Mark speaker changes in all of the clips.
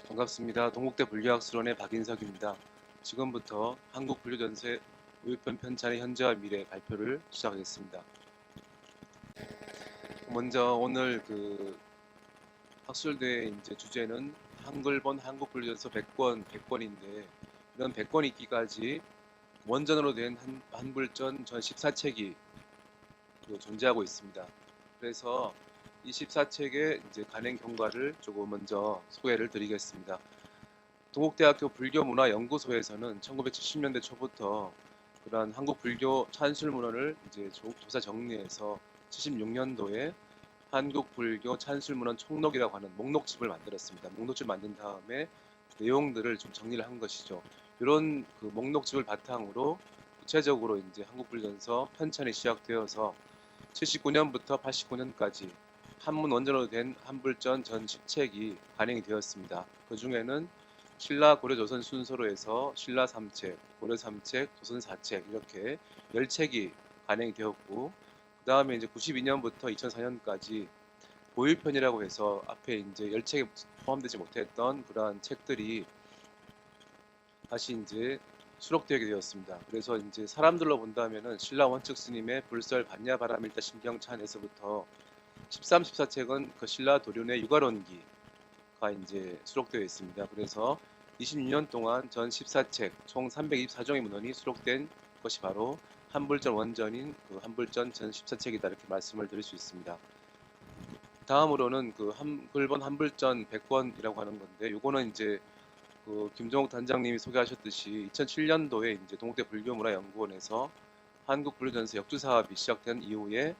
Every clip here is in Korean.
Speaker 1: 반갑습니다. 동국대 불교학술원의 박인석입니다. 지금부터 한국불교전세 우유편 편찬의 현재와 미래 발표를 시작하겠습니다. 먼저 오늘 학술대회 이제 주제는 한글본 한국불교전서 100권인데 이런 100권 읽기까지 원전으로 된 한불전 전 14책이 존재하고 있습니다. 그래서 이 14책의 이제 간행 경과를 조금 먼저 소개를 드리겠습니다. 동국대학교 불교문화연구소에서는 1970년대 초부터 그러한 한국 불교 찬술 문헌을 이제 조사 정리해서 76년도에 한국 불교 찬술 문헌 총록이라고 하는 목록집을 만들었습니다. 목록집 만든 다음에 내용들을 좀 정리를 한 것이죠. 이런 목록집을 바탕으로 구체적으로 이제 한국 불교전서 편찬이 시작되어서 79년부터 89년까지 한문 원전으로 된 한불전 전 10책이 간행이 되었습니다. 그 중에는 신라 고려 조선 순서로 해서 신라 3책, 고려 3책, 조선 4책 이렇게 10책이 간행이 되었고 그 다음에 이제 92년부터 2004년까지 보유편이라고 해서 앞에 이제 10책에 포함되지 못했던 그러한 책들이 다시 이제 수록되게 되었습니다. 그래서 이제 사람들로 본다면은 신라 원측 스님의 불설 반야바람일다 신경찬에서부터 13, 14책은 그 신라 도륜의 육아론기가 이제 수록되어 있습니다. 그래서 26년 동안 전 14책 총 324종의 문헌이 수록된 것이 바로 한불전 원전인 그 한불전 전 14책이다 이렇게 말씀을 드릴 수 있습니다. 다음으로는 그 한글본 한불전 100권이라고 하는 건데 요거는 이제 김종욱 단장님이 소개하셨듯이 2007년도에 이제 동국대 불교문화연구원에서 한국 불교전서 역주 사업이 시작된 이후에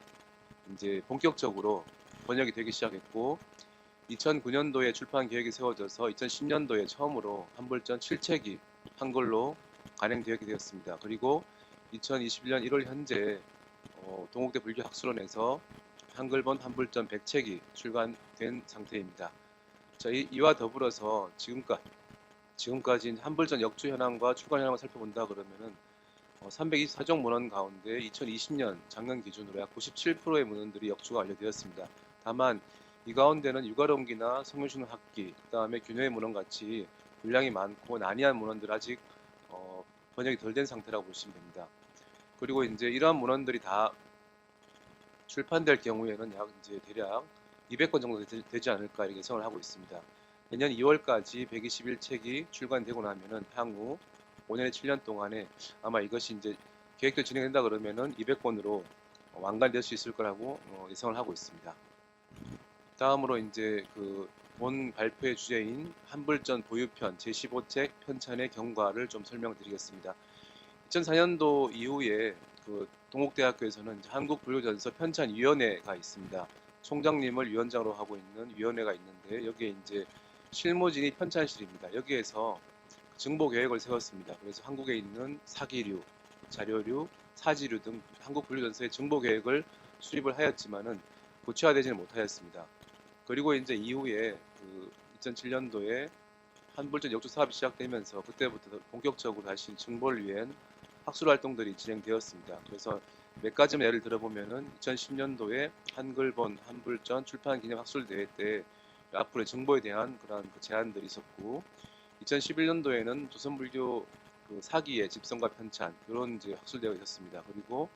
Speaker 1: 이제 본격적으로 번역이 되기 시작했고 2009년도에 출판 계획이 세워져서 2010년도에 처음으로 한불전 7책이 한글로 간행되게 되었습니다. 그리고 2021년 1월 현재 동국대 불교학술원에서 한글본 한불전 100책이 출간된 상태입니다. 자, 이와 더불어서 지금까지 한불전 역주 현황과 출간 현황을 살펴본다 그러면은 324종 문헌 가운데 2020년 작년 기준으로 약 97%의 문헌들이 역주가 완료되었습니다. 다만 이 가운데는 육아론기나 성윤신 학기, 그 다음에 균회의 문헌 같이 분량이 많고 난이한 문헌들 아직 번역이 덜 된 상태라고 보시면 됩니다. 그리고 이제 이러한 문헌들이 다 출판될 경우에는 약 이제 대략 200권 정도 되지 않을까 이렇게 예상을 하고 있습니다. 내년 2월까지 121책이 출간되고 나면은 향후 5년에 7년 동안에 아마 이것이 이제 계획도 진행된다 그러면은 200권으로 완간될 수 있을 거라고 예상을 하고 있습니다. 다음으로 이제 본 발표의 주제인 한불전 보유편 제15책 편찬의 경과를 좀 설명드리겠습니다. 2004년도 이후에 동국대학교에서는 한국불교전서 편찬위원회가 있습니다. 총장님을 위원장으로 하고 있는 위원회가 있는데 여기에 이제 실무진이 편찬실입니다. 여기에서 증보 계획을 세웠습니다. 그래서 한국에 있는 사기류, 자료류, 사지류 등 한국 불교전서의 증보 계획을 수립을 하였지만은 구체화되지는 못하였습니다. 그리고 이제 이후에 2007년도에 한불전 역주 사업이 시작되면서 그때부터 본격적으로 다시 증보를 위한 학술 활동들이 진행되었습니다. 그래서 몇 가지만 예를 들어보면은 2010년도에 한글본 한불전 출판 기념 학술 대회 때 앞으로의 정보에 대한 그런 제안들이 있었고 2011년도에는 조선불교 사기의 집성과 편찬 이런 이제 학술대회가 있었습니다. 그리고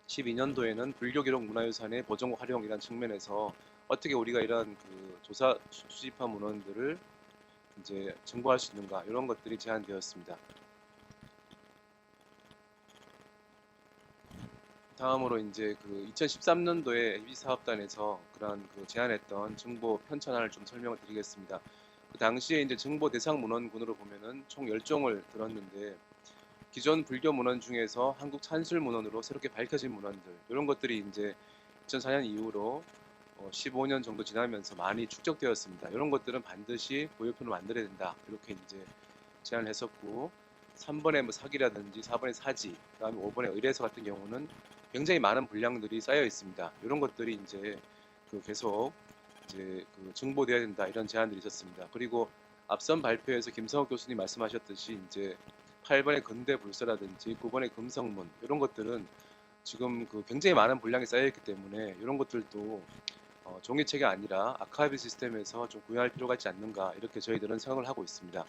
Speaker 1: 12년도에는 불교기록 문화유산의 보존 활용이라는 측면에서 어떻게 우리가 이러한 조사 수집한 문헌들을 이제 정보할 수 있는가 이런 것들이 제안되었습니다. 다음으로 이제 2013년도에 AB사업단에서 그런 제안했던 정보 편찬안을 좀 설명을 드리겠습니다. 그 당시에 이제 정보 대상 문헌군으로 보면은 총 10종을 들었는데 기존 불교 문헌 중에서 한국 찬술 문헌으로 새롭게 밝혀진 문헌들 이런 것들이 이제 2004년 이후로 15년 정도 지나면서 많이 축적되었습니다. 이런 것들은 반드시 보유편을 만들어야 된다 이렇게 이제 제안을 했었고 3번의 뭐 사기라든지 4번의 사지, 그다음에 5번의 의례서 같은 경우는 굉장히 많은 분량들이 쌓여 있습니다. 이런 것들이 이제 계속 이제 그 증보돼야 된다 이런 제안들이 있었습니다. 그리고 앞선 발표에서 김성욱 교수님 말씀하셨듯이 이제 8번의 근대불서라든지 9번의 금성문 이런 것들은 지금 그 굉장히 많은 분량이 쌓여 있기 때문에 이런 것들도 종이책이 아니라 아카이브 시스템에서 좀 구현할 필요가 있지 않는가 이렇게 저희들은 생각을 하고 있습니다.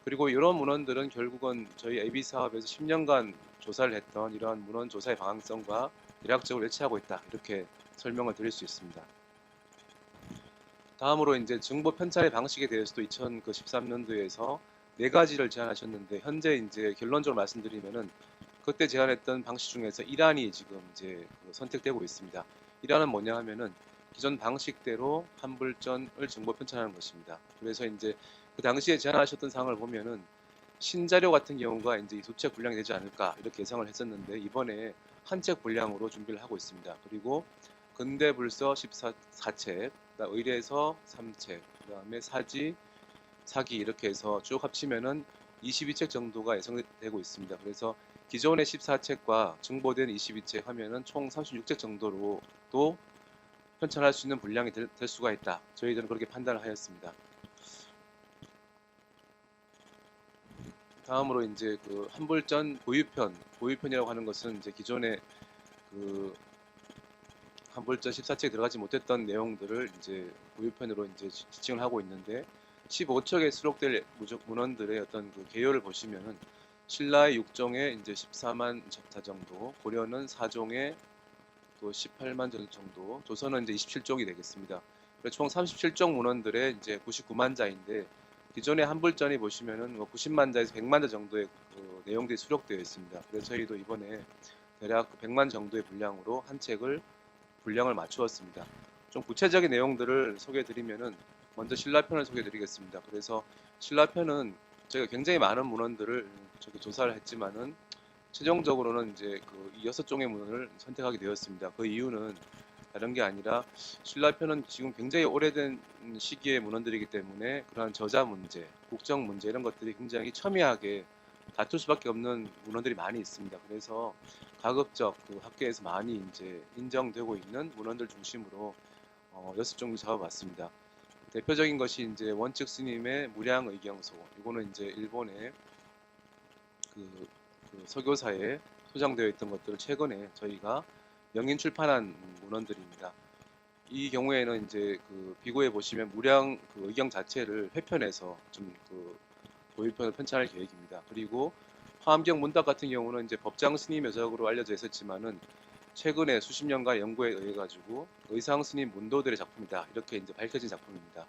Speaker 1: 그리고 이런 문헌들은 결국은 저희 AB 사업에서 10년간 조사를 했던 이러한 문헌 조사의 방향성과 대략적으로 일치하고 있다 이렇게 설명을 드릴 수 있습니다. 다음으로 이제 정보 편찬의 방식에 대해서도 2013년도에서 네 가지를 제안하셨는데 현재 이제 결론적으로 말씀드리면은 그때 제안했던 방식 중에서 1안이 지금 이제 선택되고 있습니다. 1안은 뭐냐 하면은 기존 방식대로 한불전을 정보 편찬하는 것입니다. 그래서 이제 그 당시에 제안하셨던 사항을 보면은 신자료 같은 경우가 이제 두 책 분량이 되지 않을까 이렇게 예상을 했었는데 이번에 한 책 분량으로 준비를 하고 있습니다. 그리고 근대불서 14책, 의례서 3책, 그다음에 사지, 사기 이렇게 해서 쭉 합치면은 22책 정도가 예상되고 있습니다. 그래서 기존의 14책과 증보된 22책 하면은 총 36책 정도로 또 편찬할 수 있는 분량이 될 수가 있다. 저희들은 그렇게 판단을 하였습니다. 다음으로 이제 그 한불전 보유편이라고 하는 것은 이제 기존의 그 한불전 14책에 들어가지 못했던 내용들을 이제 보유편으로 이제 지칭을 하고 있는데 15척에 수록될 문헌들의 어떤 그 개요를 보시면은 신라의 6종에 이제 14만 자 정도, 고려는 4종에 또 18만 정도, 조선은 이제 27종이 되겠습니다. 그래서 총 37종 문헌들의 이제 99만 자인데 기존의 한불전이 보시면은 90만 자에서 100만 자 정도의 그 내용들이 수록되어 있습니다. 그래서 저희도 이번에 대략 100만 정도의 분량으로 한 책을 분량을 맞추었습니다. 좀 구체적인 내용들을 소개해드리면은 먼저 신라편을 소개해드리겠습니다. 그래서 신라편은 저희가 굉장히 많은 문헌들을 조사를 했지만은 최종적으로는 이제 그 6종의 문헌을 선택하게 되었습니다. 그 이유는 다른 게 아니라 신라편은 지금 굉장히 오래된 시기의 문헌들이기 때문에 그러한 저자 문제, 국정 문제 이런 것들이 굉장히 첨예하게 다툴 수밖에 없는 문헌들이 많이 있습니다. 그래서 가급적 그 학계에서 많이 이제 인정되고 있는 문헌들 중심으로 6종류 잡아봤습니다. 대표적인 것이 이제 원측 스님의 무량의경소. 이거는 이제 일본의 그 서교사에 소장되어 있던 것들을 최근에 저희가 명인 출판한 문헌들입니다. 이 경우에는 이제 그 비고에 보시면 무량 그 의경 자체를 회편해서 좀 그 도입편을 편찬할 계획입니다. 그리고 화엄경 문답 같은 경우는 이제 법장 스님 여작으로 알려져 있었지만은 최근에 수십 년간 연구에 의해 가지고 의상 스님 문도들의 작품이다 이렇게 이제 밝혀진 작품입니다.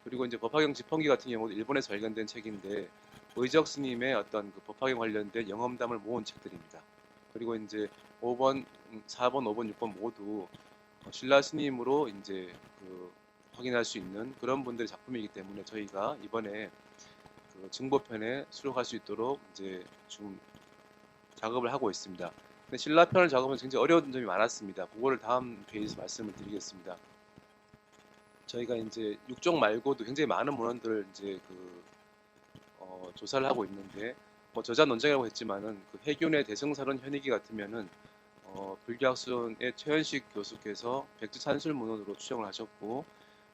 Speaker 1: 그리고 이제 법화경 지펑기 같은 경우도 일본에서 발견된 책인데 의적 스님의 어떤 그 법화경 관련된 영험담을 모은 책들입니다. 그리고 이제 5번, 4번, 5번, 6번 모두 신라 스님으로 이제 그 확인할 수 있는 그런 분들의 작품이기 때문에 저희가 이번에 그 증보편에 수록할 수 있도록 이제 좀 작업을 하고 있습니다. 근데 신라편을 작업은 굉장히 어려운 점이 많았습니다. 그거를 다음 페이지에서 말씀을 드리겠습니다. 저희가 이제 6종 말고도 굉장히 많은 문헌들을 이제 조사를 하고 있는데 뭐 저자 논쟁이라고 했지만은 그 해균의 대승사론 현익이 같으면은 불교학순의 최현식 교수께서 백지산술 문헌으로 추정을 하셨고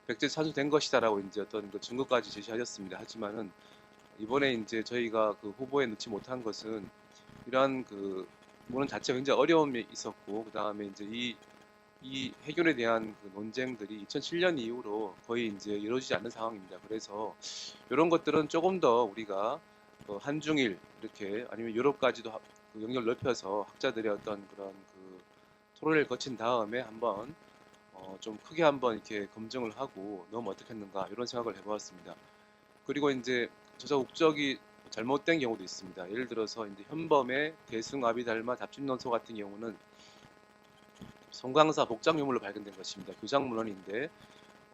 Speaker 1: 백지산술된 것이다라고 이제 어떤 그 증거까지 제시하셨습니다. 하지만은 이번에 이제 저희가 그 후보에 넣지 못한 것은 이러한 그 문헌 자체가 굉장히 어려움이 있었고 그 다음에 이제 이 해결에 대한 그 논쟁들이 2007년 이후로 거의 이제 이루어지지 않는 상황입니다. 그래서 이런 것들은 조금 더 우리가 한중일 이렇게 아니면 유럽까지도 그 영역을 넓혀서 학자들의 어떤 그런 그 토론을 거친 다음에 한번 좀 크게 한번 이렇게 검증을 하고 넣으면 어떻겠는가 이런 생각을 해보았습니다. 그리고 이제 저자 국적이 잘못된 경우도 있습니다. 예를 들어서 이제 현범의 대승 아비달마 답집론서 같은 경우는 송강사 복장 유물로 발견된 것입니다. 교장 문헌인데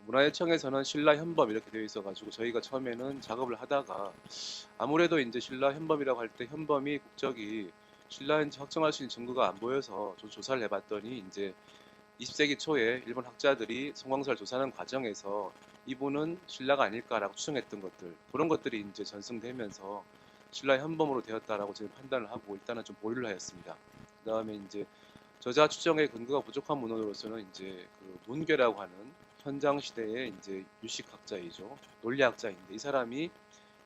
Speaker 1: 문화예청에서는 신라 현범 이렇게 되어 있어가지고 저희가 처음에는 작업을 하다가 아무래도 이제 신라 현범이라고 할 때 현범이 국적이 신라인지 확정할 수 있는 증거가 안 보여서 좀 조사를 해봤더니 이제 20세기 초에 일본 학자들이 송광사를 조사하는 과정에서 이분은 신라가 아닐까라고 추정했던 것들 그런 것들이 이제 전승되면서 신라 현범으로 되었다라고 저희 판단을 하고 일단은 좀 보류를 하였습니다. 그 다음에 이제 저자 추정의 근거가 부족한 문헌으로서는 이제 그 문괴라고 하는 선장 시대의 이제 유식학자이죠. 논리학자인데 이 사람이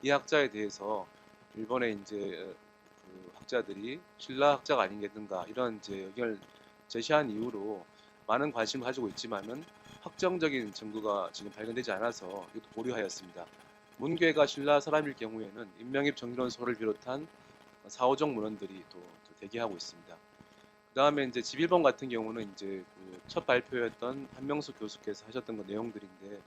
Speaker 1: 이 학자에 대해서 일본의 이제 그 학자들이 신라 학자가 아니겠는가 이런 이제 의견을 제시한 이후로 많은 관심을 가지고 있지만은 확정적인 증거가 지금 발견되지 않아서 이것도 보류하였습니다. 문괴가 신라 사람일 경우에는 인명입 정리론소를 비롯한 사오정 문헌들이 또 대기하고 있습니다. 그 다음에 이제 집일본 같은 경우는 이제 그 첫 발표였던 한명숙 교수께서 하셨던 그 내용들인데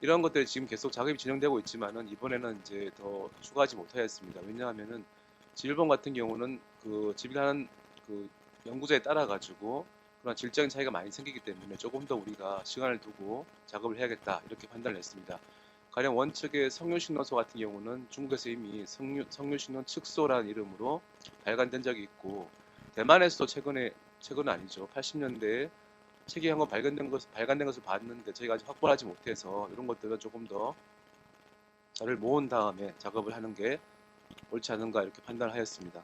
Speaker 1: 이런 것들이 지금 계속 작업이 진행되고 있지만은 이번에는 이제 더 추가하지 못하였습니다. 왜냐하면은 집일본 같은 경우는 그 집일하는 그 연구자에 따라 가지고 그런 질적인 차이가 많이 생기기 때문에 조금 더 우리가 시간을 두고 작업을 해야겠다 이렇게 판단을 했습니다. 가령 원측의 성류식론소 같은 경우는 중국에서 이미 성류식론 측소라는 이름으로 발간된 적이 있고 대만에서도 최근은 아니죠. 80년대에 책이 한 권 발간된 것을 봤는데 저희가 아직 확보를 하지 못해서 이런 것들은 조금 더 자료를 모은 다음에 작업을 하는 게 옳지 않은가 이렇게 판단을 하였습니다.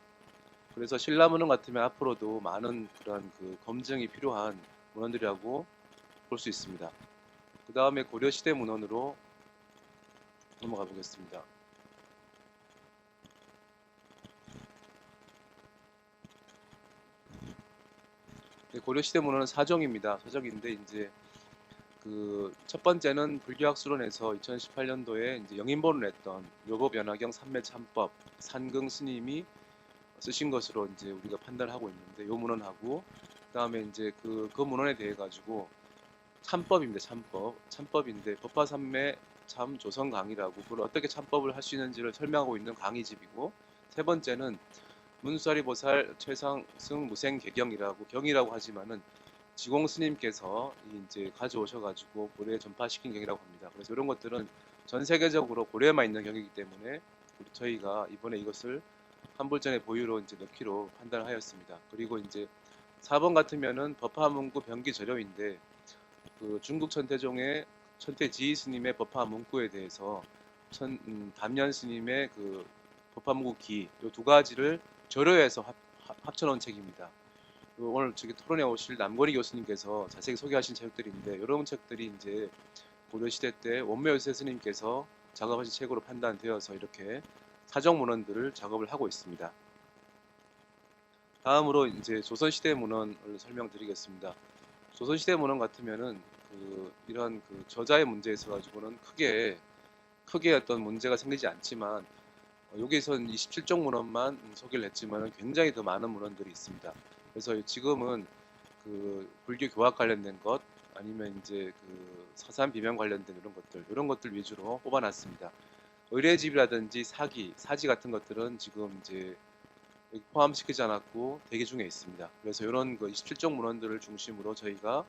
Speaker 1: 그래서 신라 문헌 같으면 앞으로도 많은 그런 그 검증이 필요한 문헌들이라고 볼 수 있습니다. 그 다음에 고려시대 문헌으로 넘어가 보겠습니다. 고려시대 문헌은 사정입니다. 사정인데 이제 그 첫 번째는 불교학수론에서 2018년도에 이제 영인본을 했던 요법연화경 삼매참법 산긍 스님이 쓰신 것으로 이제 우리가 판단하고 있는데 요 문헌하고 그다음에 이제 그 문헌에 대해 가지고 참법입니다. 참법인데 법화삼매 참 조선 강의라고 그걸 어떻게 참법을 할 수 있는지를 설명하고 있는 강의집이고 세 번째는 문수아리 보살 최상승 무생개경이라고 경이라고 하지만은 지공 스님께서 이제 가져오셔가지고 고려에 전파시킨 경이라고 합니다. 그래서 이런 것들은 전 세계적으로 고려에만 있는 경이기 때문에 저희가 이번에 이것을 한불전의 보유로 이제 넣기로 판단을 하였습니다. 그리고 이제 4번 같으면은 법화문구 병기저렴인데 그 중국 천태종의 천태지희 스님의 법화문구에 대해서 담년 스님의 그 법화문구 기 이 두 가지를 절여해서 합쳐놓은 책입니다. 오늘 저기 토론에 오실 남건희 교수님께서 자세히 소개하신 책들인데 이런 책들이 이제 고려시대 때 원묘요새 스님께서 작업하신 책으로 판단되어서 이렇게 사정 문헌들을 작업을 하고 있습니다. 다음으로 이제 조선시대 문헌을 설명드리겠습니다. 조선시대 문헌 같으면은 이런 그 저자의 문제에 있어 가지고는 크게 어떤 문제가 생기지 않지만 여기선 27종 문헌만 소개를 했지만 굉장히 더 많은 문헌들이 있습니다. 그래서 지금은 그 불교 교학 관련된 것 아니면 이제 그 사산 비명 관련된 이런 것들 위주로 뽑아놨습니다. 의례집이라든지 사지 같은 것들은 지금 이제 포함시키지 않았고 대기 중에 있습니다. 그래서 이런 그 27종 문헌들을 중심으로 저희가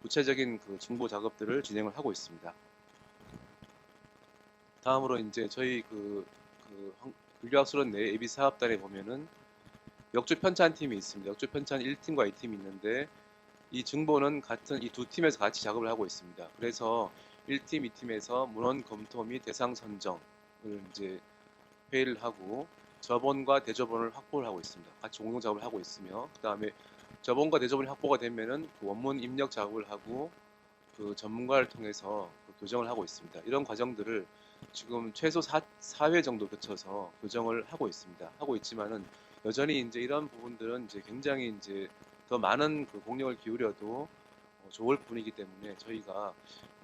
Speaker 1: 구체적인 그 정보 작업들을 진행을 하고 있습니다. 다음으로 이제 저희 불교학술원 내 예비 사업단에 보면은 역주 편찬 팀이 있습니다. 역주 편찬 1팀과 2팀이 있는데 이 증보는 같은 이 두 팀에서 같이 작업을 하고 있습니다. 그래서 1팀, 2팀에서 문헌 검토 및 대상 선정을 이제 회의를 하고 저본과 대저본을 확보를 하고 있습니다. 같이 공동 작업을 하고 있으며 그 다음에 저본과 대저본이 확보가 되면은 그 원문 입력 작업을 하고 그 전문가를 통해서 그 교정을 하고 있습니다. 이런 과정들을 지금 최소 4회 정도 거쳐서 교정을 하고 있습니다. 하고 있지만은 여전히 이제 이런 부분들은 이제 굉장히 이제 더 많은 그 공력을 기울여도 좋을 뿐이기 때문에 저희가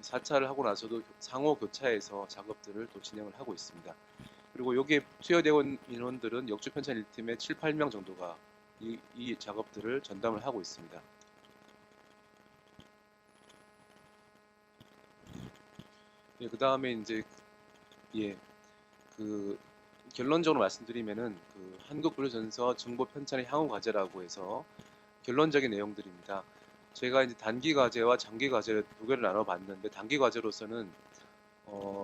Speaker 1: 4차를 하고 나서도 상호 교차해서 작업들을 또 진행을 하고 있습니다. 그리고 여기에 투여되어 있는 인원들은 역주 편찬 1팀의 7, 8명 정도가 이 작업들을 전담을 하고 있습니다. 예, 그 다음에 이제 결론적으로 말씀드리면은 그 한국불교전서 정보 편찬의 향후 과제라고 해서 결론적인 내용들입니다. 제가 이제 단기 과제와 장기 과제를 두 개를 나눠봤는데 단기 과제로서는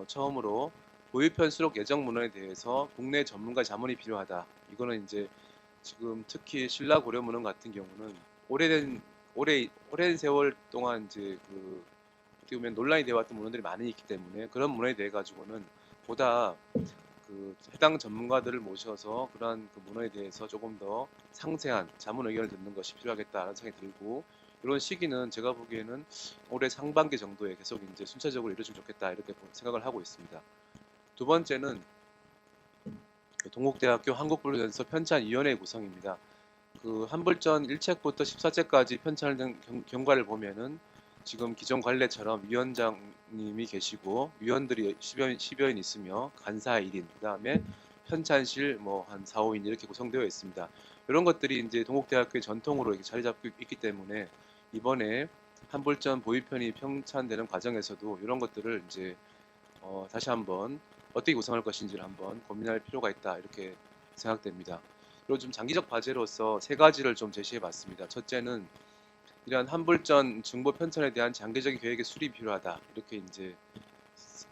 Speaker 1: 처음으로 보유편 수록 예정 문헌에 대해서 국내 전문가 자문이 필요하다. 이거는 이제 지금 특히 신라 고려 문헌 같은 경우는 오랜 세월 동안 이제 어떻게 보면 논란이 되어왔던 문헌들이 많이 있기 때문에 그런 문헌에 대해 가지고는 보다 그 해당 전문가들을 모셔서 그러한 그 문헌에 대해서 조금 더 상세한 자문 의견을 듣는 것이 필요하겠다는 생각이 들고 이런 시기는 제가 보기에는 올해 상반기 정도에 계속 이제 순차적으로 이루어지면 좋겠다 이렇게 생각을 하고 있습니다. 두 번째는 동국대학교 한국불연서 편찬위원회 구성입니다. 그 한불전 1책부터 14책까지 편찬된 경과를 보면은 지금 기존 관례처럼 위원장님이 계시고 위원들이 10여 인 있으며 간사 1인, 그다음에 편찬실 뭐 한 4, 5인 이렇게 구성되어 있습니다. 이런 것들이 이제 동국대학교의 전통으로 이렇게 자리 잡고 있기 때문에 이번에 한불전 보위편이 편찬되는 과정에서도 이런 것들을 이제 다시 한번 어떻게 구성할 것인지를 한번 고민할 필요가 있다 이렇게 생각됩니다. 그리고 좀 장기적 과제로서 세 가지를 좀 제시해 봤습니다. 첫째는 이러한 한불전 중보 편찬에 대한 장기적인 계획의 수립이 필요하다. 이렇게 이제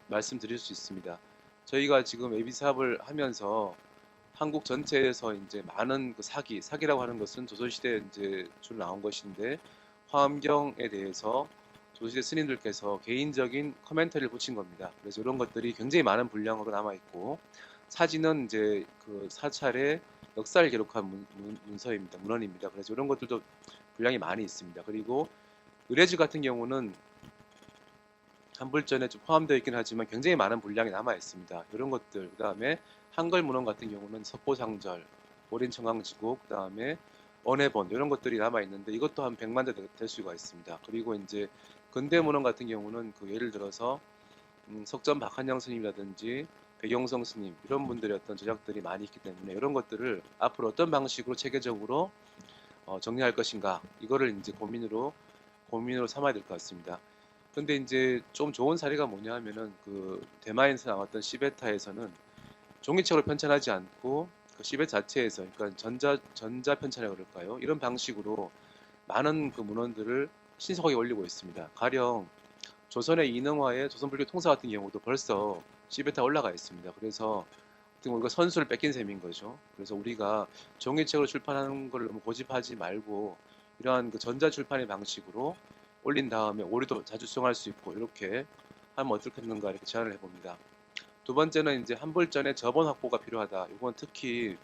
Speaker 1: 말씀드릴 수 있습니다. 저희가 지금 예비 사업을 하면서 한국 전체에서 이제 많은 그 사기라고 하는 것은 조선시대 이제 주로 나온 것인데 화엄경에 대해서 조선시대 스님들께서 개인적인 코멘터리를 붙인 겁니다. 그래서 이런 것들이 굉장히 많은 분량으로 남아 있고 사진은 이제 그 사찰의 역사를 기록한 문서입니다. 문헌입니다. 그래서 이런 것들도 분량이 많이 있습니다. 그리고 의례주 같은 경우는 한불전에 좀 포함되어 있긴 하지만 굉장히 많은 분량이 남아 있습니다. 이런 것들, 그 다음에 한글 문헌 같은 경우는 석고상절, 오린청강지국, 그 다음에 언해본 이런 것들이 남아 있는데 이것도 한 100만 대 될 수가 있습니다. 그리고 이제 근대 문헌 같은 경우는 그 예를 들어서 석전 박한영 스님이라든지 백영성 스님 이런 분들의 어떤 저작들이 많이 있기 때문에 이런 것들을 앞으로 어떤 방식으로 체계적으로 정리할 것인가 이거를 이제 고민으로 삼아야 될 것 같습니다. 근데 이제 좀 좋은 사례가 뭐냐 하면은 그 대마에서 나왔던 시베타에서는 종이책으로 편찬하지 않고 그 시베 자체에서 그러니까 전자 편찬이라고 그럴까요? 이런 방식으로 많은 그 문헌들을 신속하게 올리고 있습니다. 가령 조선의 이능화의 조선불교 통사 같은 경우도 벌써 시베타 올라가 있습니다. 그래서 어떻게 보면 우리가 선수를 뺏긴 셈인 거죠. 그래서 우리가 종이책으로 출판하는 걸 너무 고집하지 말고 이러한 그 전자 출판의 방식으로 올린 다음에 오류도 자주 수정할 수 있고 이렇게 하면 어떻겠는가 이렇게 제안을 해봅니다. 두 번째는 이제 한불전의 저본 확보가 필요하다. 이건 특히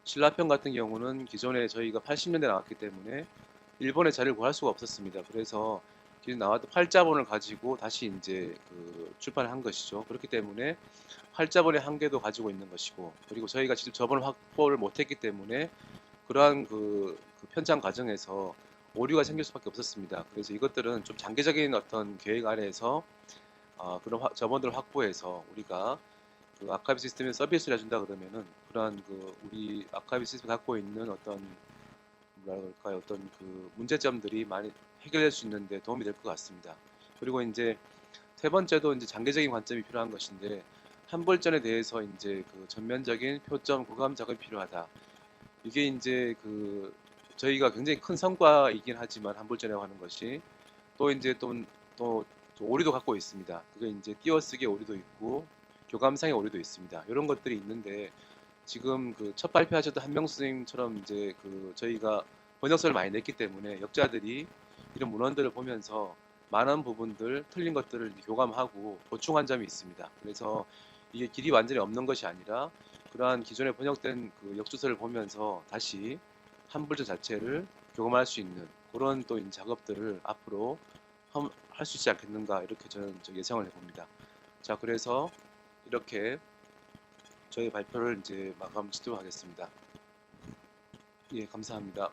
Speaker 1: 신라편 같은 경우는 기존에 저희가 80년대 나왔기 때문에 일본의 자료를 구할 수가 없었습니다. 그래서 기존 나왔던 활자본을 가지고 다시 이제 그 출판을 한 것이죠. 그렇기 때문에 활자본의 한계도 가지고 있는 것이고, 그리고 저희가 직접 저본 확보를 못했기 때문에 그러한 그 편찬 과정에서 오류가 생길 수밖에 없었습니다. 그래서 이것들은 좀 장기적인 어떤 계획 아래에서 그런 저본들을 확보해서 우리가 그 아카이브 시스템에 서비스를 해준다 그러면은 그러한 그 우리 아카이브 시스템 갖고 있는 어떤 뭐라 그럴까요? 어떤 그 문제점들이 많이 해결될 수 있는데 도움이 될 것 같습니다. 그리고 이제 세 번째도 이제 장기적인 관점이 필요한 것인데 한불전에 대해서 이제 그 전면적인 표점 구감 작업이 필요하다. 이게 이제 그 저희가 굉장히 큰 성과이긴 하지만 한불전이라고 하는 것이 또 이제 또 오류도 갖고 있습니다. 그게 이제 띄어쓰기 오류도 있고 교감상의 오류도 있습니다. 이런 것들이 있는데 지금 그 첫 발표하셨던 한명수 선생님처럼 이제 그 저희가 번역서를 많이 냈기 때문에 역자들이 이런 문헌들을 보면서 많은 부분들 틀린 것들을 교감하고 보충한 점이 있습니다. 그래서 이게 길이 완전히 없는 것이 아니라 그러한 기존에 번역된 그 역주서를 보면서 다시 한불전 자체를 교감할 수 있는 그런 또 작업들을 앞으로 할 수 있지 않겠는가 이렇게 저는 예상을 해봅니다. 자, 그래서 이렇게 저희 발표를 이제 마감 짓도록 하겠습니다. 예, 감사합니다.